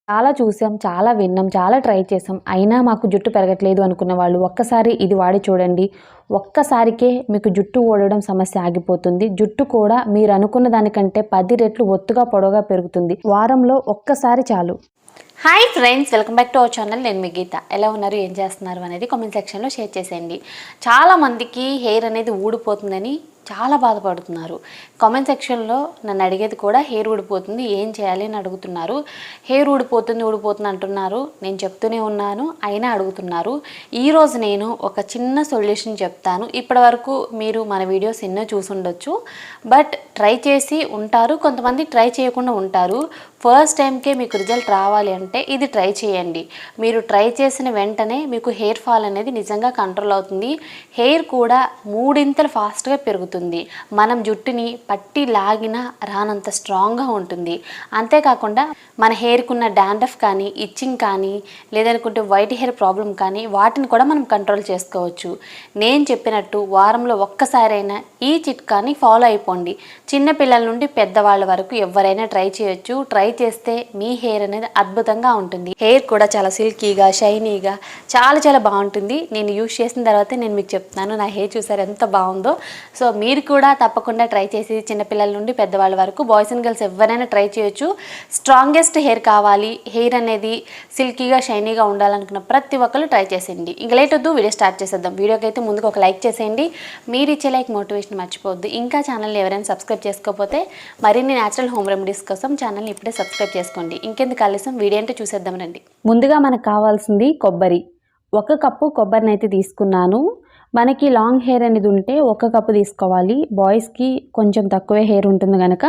చాలా చూసాం, చాలా విన్నాం, చాలా ట్రై చేసాం. అయినా మాకు జుట్టు పెరగట్లేదు అనుకున్న వాళ్ళు ఒక్కసారి ఇది వాడి చూడండి. ఒక్కసారికే మీకు జుట్టు ఊడడం సమస్య ఆగిపోతుంది. జుట్టు కూడా మీరు అనుకున్న దానికంటే 10 రెట్లు ఒత్తుగా పొడవుగా పెరుగుతుంది. వారంలో ఒక్కసారి చాలు. Hi friends, welcome back to our channel. నేను మీ గీత. ఎలా ఉన్నారు, ఏం చేస్తున్నారు అనేది కామెంట్ సెక్షన్లో షేర్ చేసేయండి. చాలామందికి హెయిర్ అనేది ఊడిపోతుందని చాలా బాధపడుతున్నారు. కామెంట్ సెక్షన్లో నన్ను అడిగేది కూడా హెయిర్ ఊడిపోతుంది, ఏం చేయాలి అని అడుగుతున్నారు. హెయిర్ ఊడిపోతుంది అంటున్నారు. నేను చెప్తూనే ఉన్నాను, అయినా అడుగుతున్నారు. ఈరోజు నేను ఒక చిన్న సొల్యూషన్ చెప్తాను. ఇప్పటి వరకు మీరు మన వీడియోస్ ఎన్నో చూసుండొచ్చు, బట్ ట్రై చేసి ఉంటారు, కొంతమంది ట్రై చేయకుండా ఉంటారు. ఫస్ట్ టైంకే మీకు రిజల్ట్ రావాలి అంటే ఇది ట్రై చేయండి. మీరు ట్రై చేసిన వెంటనే మీకు హెయిర్ ఫాల్ అనేది నిజంగా కంట్రోల్ అవుతుంది. హెయిర్ కూడా 3 ఇంతలు ఫాస్ట్గా పెరుగుతుంది. మనం జుట్టుని పట్టి లాగినా రానంత స్ట్రాంగ్గా ఉంటుంది. అంతేకాకుండా మన హెయిర్కి ఉన్న డాండ్రఫ్ కానీ, ఇచ్చింగ్ కానీ, లేదనుకుంటే వైట్ హెయిర్ ప్రాబ్లం కానీ వాటిని కూడా మనం కంట్రోల్ చేసుకోవచ్చు. నేను చెప్పినట్టు వారంలో ఒక్కసారైనా ఈ చిట్కాని ఫాలో అయిపోండి. చిన్నపిల్లల నుండి పెద్దవాళ్ళ వరకు ఎవరైనా ట్రై చేయొచ్చు. ట్రై చేస్తే మీ హెయిర్ అనేది అద్భుతంగా ఉంటుంది. హెయిర్ కూడా చాలా సిల్కీగా, షైనీగా, చాలా బాగుంటుంది. నేను యూజ్ చేసిన తర్వాత నేను మీకు చెప్తున్నాను, నా హెయిర్ చూసారు ఎంత బాగుందో. సో మీరు కూడా తప్పకుండా ట్రై చేసి చిన్నపిల్లల నుండి పెద్దవాళ్ళ వరకు బాయ్స్ అండ్ గర్ల్స్ ఎవరైనా ట్రై చేయొచ్చు. స్ట్రాంగెస్ట్ హెయిర్ కావాలి, హెయిర్ అనేది సిల్కీగా, షైనీగా ఉండాలనుకున్న ప్రతి ఒక్కరు ట్రై చేసేయండి. ఇంకా లేట్ వద్దు, వీడియో స్టార్ట్ చేసేద్దాం. వీడియోకి అయితే ముందుకు ఒక లైక్ చేసేయండి. మీరు ఇచ్చే లైక్ మోటివేషన్ మర్చిపోవద్దు. ఇంకా ఛానల్ని ఎవరైనా సబ్స్క్రైబ్ చేసుకోకపోతే మరిన్ని న్యాచురల్ హోమ్ రెమెడీస్ కోసం ఛానల్ని ఇప్పుడే సబ్స్క్రైబ్ చేసుకోండి. ఇంకెందుకు ఆలస్యం, వీడియో అంటే చూసేద్దాం రండి. ముందుగా మనకు కావాల్సింది కొబ్బరి. 1 కప్పు కొబ్బరిని అయితే తీసుకున్నాను. మనకి లాంగ్ హెయిర్ అనేది ఉంటే 1 కప్పు తీసుకోవాలి. బాయ్స్కి కొంచెం తక్కువే హెయిర్ ఉంటుంది కనుక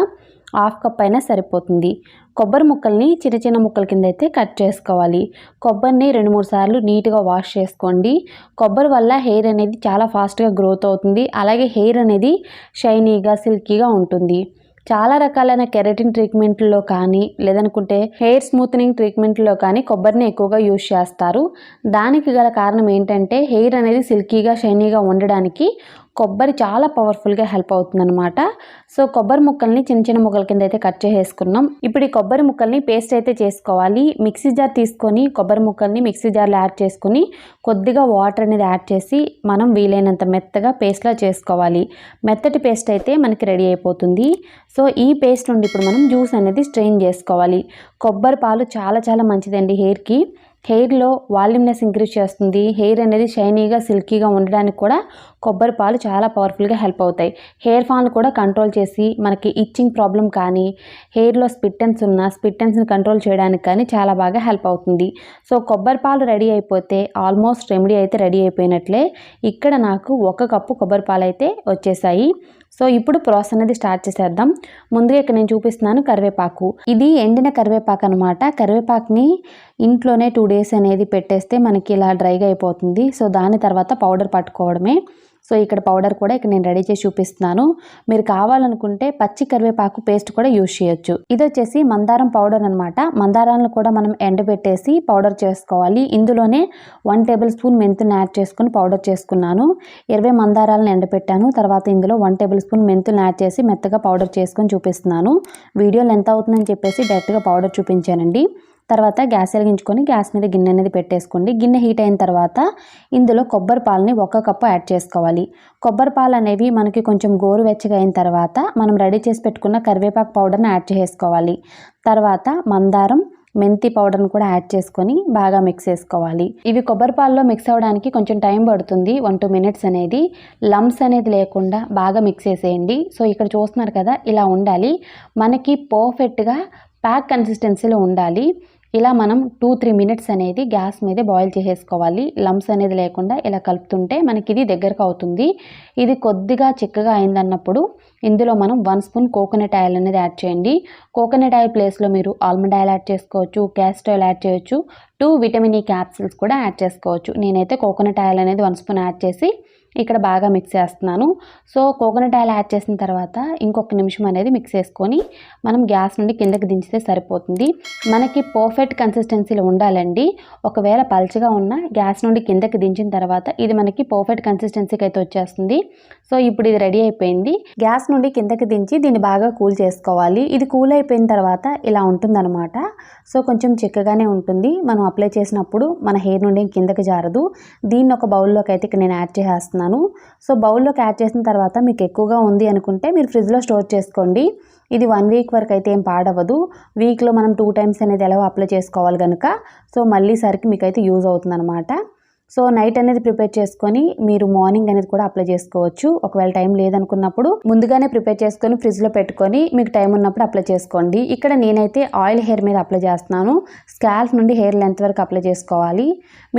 1/2 కప్ అయినా సరిపోతుంది. కొబ్బరి ముక్కల్ని చిన్న ముక్కల కింద అయితే కట్ చేసుకోవాలి. కొబ్బరిని 2-3 సార్లు నీట్గా వాష్ చేసుకోండి. కొబ్బరి వల్ల హెయిర్ అనేది చాలా ఫాస్ట్గా గ్రోత్ అవుతుంది. అలాగే హెయిర్ అనేది షైనీగా, సిల్కీగా ఉంటుంది. చాలా రకాలైన కెరటిన్ ట్రీట్మెంట్లో కానీ, లేదనుకుంటే హెయిర్ స్మూత్నింగ్ ట్రీట్మెంట్లో కానీ కొబ్బరిని ఎక్కువగా యూజ్ చేస్తారు. దానికి గల కారణం ఏంటంటే హెయిర్ అనేది సిల్కీగా, షైనీగా ఉండడానికి కొబ్బరి చాలా పవర్ఫుల్గా హెల్ప్ అవుతుందన్నమాట. సో కొబ్బరి ముక్కల్ని చిన్న ముక్కల కింద అయితే కట్ చేసుకున్నాం. ఇప్పుడు ఈ కొబ్బరి ముక్కల్ని పేస్ట్ అయితే చేసుకోవాలి. మిక్సీ జార్ తీసుకొని కొబ్బరి ముక్కల్ని మిక్సీ జార్లో యాడ్ చేసుకుని కొద్దిగా వాటర్ అనేది యాడ్ చేసి మనం వీలైనంత మెత్తగా పేస్ట్లా చేసుకోవాలి. మెత్తటి పేస్ట్ అయితే మనకి రెడీ అయిపోతుంది. సో ఈ పేస్ట్ నుండి ఇప్పుడు మనం జ్యూస్ అనేది స్ట్రెయిన్ చేసుకోవాలి. కొబ్బరి పాలు చాలా మంచిదండి హెయిర్కి. హెయిర్లో వాల్యూమ్నెస్ ఇంక్రీజ్ చేస్తుంది. హెయిర్ అనేది షైనీగా, సిల్కీగా ఉండడానికి కూడా కొబ్బరి పాలు చాలా పవర్ఫుల్గా హెల్ప్ అవుతాయి. హెయిర్ ఫాల్ని కూడా కంట్రోల్ చేసి మనకి ఇచ్చింగ్ ప్రాబ్లం కానీ, హెయిర్లో స్పిట్టెన్స్ని కంట్రోల్ చేయడానికి కానీ చాలా బాగా హెల్ప్ అవుతుంది. సో కొబ్బరి పాలు రెడీ అయిపోతే ఆల్మోస్ట్ రెమెడీ అయితే రెడీ అయిపోయినట్లే. ఇక్కడ నాకు 1 కప్పు కొబ్బరి పాలు అయితే వచ్చేసాయి. సో ఇప్పుడు ప్రాసెస్ అనేది స్టార్ట్ చేసేద్దాం. ముందుగా ఇక్కడ నేను చూపిస్తున్నాను కరివేపాకు. ఇది ఎండిన కరివేపాకు అనమాట. కరివేపాకుని ఇంట్లోనే 2 డేస్ అనేది పెట్టేస్తే మనకి ఇలా డ్రైగా అయిపోతుంది. సో దాని తర్వాత పౌడర్ పట్టుకోవడమే. సో ఇక్కడ పౌడర్ కూడా ఇక్కడ నేను రెడీ చేసి చూపిస్తున్నాను. మీరు కావాలనుకుంటే పచ్చి కరివేపాకు పేస్ట్ కూడా యూజ్ చేయొచ్చు. ఇది వచ్చేసి మందారం పౌడర్ అనమాట. మందారాలను కూడా మనం ఎండబెట్టేసి పౌడర్ చేసుకోవాలి. ఇందులోనే 1 టేబుల్ స్పూన్ మెంతులను యాడ్ చేసుకుని పౌడర్ చేసుకున్నాను. 20 మందారాలను ఎండబెట్టాను. తర్వాత ఇందులో 1 టేబుల్ స్పూన్ మెంతులను యాడ్ చేసి మెత్తగా పౌడర్ చేసుకొని చూపిస్తున్నాను. వీడియోలో ఎంత అవుతుందని చెప్పేసి డైరెక్ట్గా పౌడర్ చూపించానండి. తర్వాత గ్యాస్ వెలిగించుకొని గ్యాస్ మీద గిన్నె అనేది పెట్టేసుకోండి. గిన్నె హీట్ అయిన తర్వాత ఇందులో కొబ్బరి పాలని 1 కప్పు యాడ్ చేసుకోవాలి. కొబ్బరి పాలు అనేవి మనకి కొంచెం గోరువెచ్చగా అయిన తర్వాత మనం రెడీ చేసి పెట్టుకున్న కరివేపాకు పౌడర్ని యాడ్ చేసుకోవాలి. తర్వాత మందారం, మెంతి పౌడర్ని కూడా యాడ్ చేసుకొని బాగా మిక్స్ చేసుకోవాలి. ఇవి కొబ్బరి పాలలో మిక్స్ అవ్వడానికి కొంచెం టైం పడుతుంది, 1-2 మినిట్స్ అనేది. లంప్స్ అనేది లేకుండా బాగా మిక్స్ చేసేయండి. సో ఇక్కడ చూస్తున్నారు కదా, ఇలా ఉండాలి. మనకి పర్ఫెక్ట్గా ప్యాక్ కన్సిస్టెన్సీలో ఉండాలి. ఇలా మనం 2-3 మినిట్స్ అనేది గ్యాస్ మీద బాయిల్ చేసేసుకోవాలి. లంప్స్ అనేది లేకుండా ఇలా కలుపుతుంటే మనకి ఇది దగ్గరకు అవుతుంది. ఇది కొద్దిగా చిక్కగా అయిందన్నప్పుడు ఇందులో మనం 1 స్పూన్ కోకోనట్ ఆయిల్ అనేది యాడ్ చేయండి. కోకోనట్ ఆయిల్ ప్లేస్లో మీరు ఆల్మండ్ ఆయిల్ యాడ్ చేసుకోవచ్చు, క్యాస్టర్ ఆయిల్ యాడ్ చేయొచ్చు, 2 విటమిన్ ఈ క్యాప్సిల్స్ కూడా యాడ్ చేసుకోవచ్చు. నేనైతే కోకోనట్ ఆయిల్ అనేది 1 స్పూన్ యాడ్ చేసి ఇక్కడ బాగా మిక్స్ చేస్తున్నాను. సో కోకోనట్ ఆయిల్ యాడ్ చేసిన తర్వాత ఇంకొక నిమిషం అనేది మిక్స్ చేసుకొని మనం గ్యాస్ నుండి కిందకి దించితే సరిపోతుంది. మనకి పర్ఫెక్ట్ కన్సిస్టెన్సీలో ఉండాలండి. ఒకవేళ పల్చగా ఉన్న గ్యాస్ నుండి కిందకి దించిన తర్వాత ఇది మనకి పర్ఫెక్ట్ కన్సిస్టెన్సీకి అయితే వచ్చేస్తుంది. సో ఇప్పుడు ఇది రెడీ అయిపోయింది. గ్యాస్ నుండి కిందకి దించి దీన్ని బాగా కూల్ చేసుకోవాలి. ఇది కూల్ అయిపోయిన తర్వాత ఇలా ఉంటుందన్నమాట. సో కొంచెం చిక్కగానే ఉంటుంది. మనం అప్లై చేసినప్పుడు మన హెయిర్ నుండి కిందకి జారదు. దీన్ని ఒక బౌల్లోకి అయితే ఇక్కడ నేను యాడ్ చేసేస్తున్నాను. సో బౌల్లోకి యాడ్ చేసిన తర్వాత మీకు ఎక్కువగా ఉంది అనుకుంటే మీరు ఫ్రిడ్జ్లో స్టోర్ చేసుకోండి. ఇది 1 వీక్ వరకు అయితే ఏం పాడవదు. వీక్లో మనం 2 టైమ్స్ అనేది ఎలాగో అప్లై చేసుకోవాలి కనుక సో మళ్ళీ సరికి మీకైతే యూజ్ అవుతుంది అనమాట. సో నైట్ అనేది ప్రిపేర్ చేసుకొని మీరు మార్నింగ్ అనేది కూడా అప్లై చేసుకోవచ్చు. ఒకవేళ టైం లేదనుకున్నప్పుడు ముందుగానే ప్రిపేర్ చేసుకొని ఫ్రిడ్జ్లో పెట్టుకొని మీకు టైం ఉన్నప్పుడు అప్లై చేసుకోండి. ఇక్కడ నేనైతే ఆయిల్ హెయిర్ మీద అప్లై చేస్తున్నాను. స్కాల్ప్ నుండి హెయిర్ లెంత్ వరకు అప్లై చేసుకోవాలి.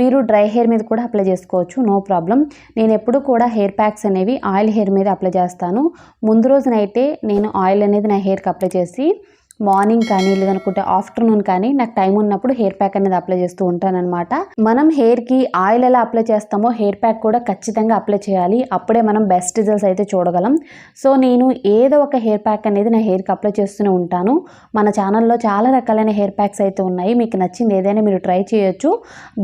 మీరు డ్రై హెయిర్ మీద కూడా అప్లై చేసుకోవచ్చు, నో ప్రాబ్లం. నేను ఎప్పుడు కూడా హెయిర్ ప్యాక్స్ అనేవి ఆయిల్ హెయిర్ మీద అప్లై చేస్తాను. ముందు రోజునైతే నేను ఆయిల్ అనేది నా హెయిర్కి అప్లై చేసి మార్నింగ్ కానీ లేదనుకుంటే ఆఫ్టర్నూన్ కానీ నాకు టైం ఉన్నప్పుడు హెయిర్ ప్యాక్ అనేది అప్లై చేస్తూ ఉంటానన్నమాట. మనం హెయిర్కి ఆయిల్ ఎలా అప్లై చేస్తామో హెయిర్ ప్యాక్ కూడా ఖచ్చితంగా అప్లై చేయాలి. అప్పుడే మనం బెస్ట్ రిజల్ట్స్ అయితే చూడగలం. సో నేను ఏదో ఒక హెయిర్ ప్యాక్ అనేది నా హెయిర్కి అప్లై చేస్తూనే ఉంటాను. మన ఛానల్లో చాలా రకాలైన హెయిర్ ప్యాక్స్ అయితే ఉన్నాయి. మీకు నచ్చింది ఏదైనా మీరు ట్రై చేయొచ్చు.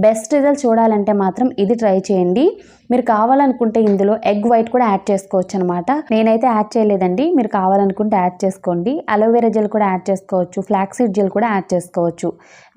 బెస్ట్ రిజల్ట్స్ చూడాలంటే మాత్రం ఇది ట్రై చేయండి. మీరు కావాలనుకుంటే ఇందులో ఎగ్ వైట్ కూడా యాడ్ చేసుకోవచ్చు అనమాట. నేనైతే యాడ్ చేయలేదండి. మీరు కావాలనుకుంటే యాడ్ చేసుకోండి. అలోవెరా జెల్ కూడా యాడ్ చేసుకోవచ్చు. ఫ్లాక్సీడ్ జెల్ కూడా యాడ్ చేసుకోవచ్చు.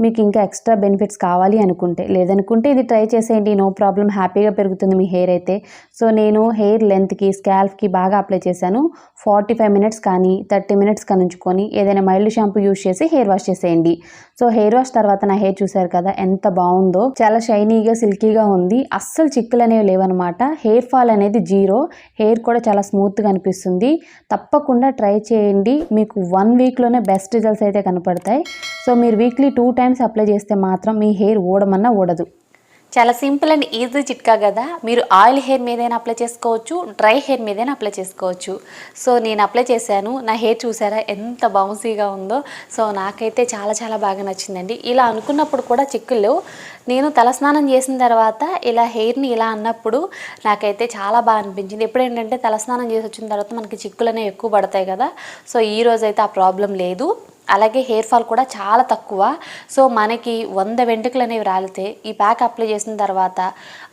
మీకు ఇంకా ఎక్స్ట్రా బెనిఫిట్స్ కావాలి అనుకుంటే, లేదనుకుంటే ఇది ట్రై చేసేయండి, నో ప్రాబ్లం. హ్యాపీగా పెరుగుతుంది మీ హెయిర్ అయితే. సో నేను హెయిర్ లెంత్కి స్కాల్ప్కి బాగా అప్లై చేశాను. 45 మినిట్స్ కానీ 30 మినిట్స్ కానీ ఉంచుకొని ఏదైనా మైల్డ్ షాంపూ యూజ్ చేసి హెయిర్ వాష్ చేసేయండి. సో హెయిర్ వాష్ తర్వాత నా హెయిర్ చూసారు కదా ఎంత బాగుందో. చాలా షైనీగా సిల్కీగా ఉంది. అస్సలు చిక్కులు అనేవి లేవన్నమాట. హెయిర్ ఫాల్ అనేది జీరో. హెయిర్ కూడా చాలా స్మూత్గా అనిపిస్తుంది. తప్పకుండా ట్రై చేయండి. మీకు 1 వీక్లోనే బెస్ట్ రిజల్ట్స్ అయితే కనపడతాయి. సో మీరు వీక్లీ 2 టైమ్స్ అప్లై చేస్తే మాత్రం మీ హెయిర్ ఊడమన్నా ఊడదు. చాలా సింపుల్ అండ్ ఈజీ చిట్కా కదా. మీరు ఆయిల్ హెయిర్ మీదైనా అప్లై చేసుకోవచ్చు, డ్రై హెయిర్ మీదైనా అప్లై చేసుకోవచ్చు. సో నేను అప్లై చేశాను. నా హెయిర్ చూసారా ఎంత బౌన్సీగా ఉందో. సో నాకైతే చాలా చాలా బాగా నచ్చిందండి. ఇలా అనుకున్నప్పుడు కూడా చిక్కులు నేను తలస్నానం చేసిన తర్వాత ఇలా హెయిర్ని ఇలా అన్నప్పుడు నాకైతే చాలా బాగా అనిపించింది. ఎప్పుడేంటంటే తలస్నానం చేసి వచ్చిన తర్వాత మనకి చిక్కులు అనేవి ఎక్కువ పడతాయి కదా. సో ఈ రోజైతే ఆ ప్రాబ్లం లేదు. అలాగే హెయిర్ ఫాల్ కూడా చాలా తక్కువ. సో మనకి 100 వెంట్రుకలు అనేవి రాలితే ఈ ప్యాక్ అప్లై చేసిన తర్వాత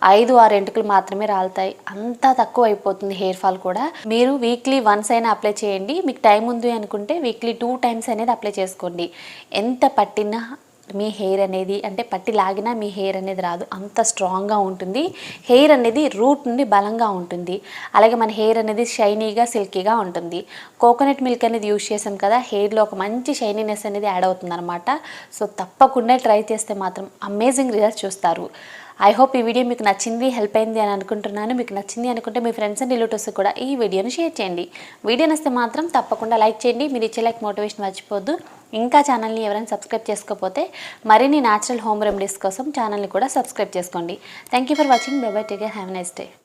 5-6 వెంట్రుకలు మాత్రమే రాలుతాయి. అంతా తక్కువ అయిపోతుంది హెయిర్ ఫాల్ కూడా. మీరు వీక్లీ 1 అయినా అప్లై చేయండి. మీకు టైం ఉంది అనుకుంటే వీక్లీ 2 టైమ్స్ అనేది అప్లై చేసుకోండి. ఎంత పట్టినా మీ హెయిర్ అనేది అంటే పట్టి లాగినా మీ హెయిర్ అనేది రాదు. అంత స్ట్రాంగ్గా ఉంటుంది. హెయిర్ అనేది రూట్ నుండి బలంగా ఉంటుంది. అలాగే మన హెయిర్ అనేది షైనీగా సిల్కీగా ఉంటుంది. కోకోనట్ మిల్క్ అనేది యూజ్ చేసాం కదా, హెయిర్లో ఒక మంచి షైనీనెస్ అనేది యాడ్ అవుతుంది అనమాట. సో తప్పకుండా ట్రై చేస్తే మాత్రం అమేజింగ్ రిజల్ట్స్ చూస్తారు. ఐ హోప్ ఈ వీడియో మీకు నచ్చింది, హెల్ప్ అయింది అని అనుకుంటున్నాను. మీకు నచ్చింది అనుకుంటే మీ ఫ్రెండ్స్ అండ్ రిలేటివ్స్ కూడా ఈ వీడియోని షేర్ చేయండి. వీడియో నచ్చితే మాత్రం తప్పకుండా లైక్ చేయండి. మీరు ఇచ్చే లైక్ మోటివేషన్ మర్చిపోద్దు. ఇంకా ఛానల్ని ఎవరైనా సబ్స్క్రైబ్ చేసుకోకపోతే మరిన్ని న్యాచురల్ హోమ్ రెమెడీస్ కోసం ఛానల్ని కూడా సబ్స్క్రైబ్ చేసుకోండి. Thank you for watching. By by, take care, have a nice day.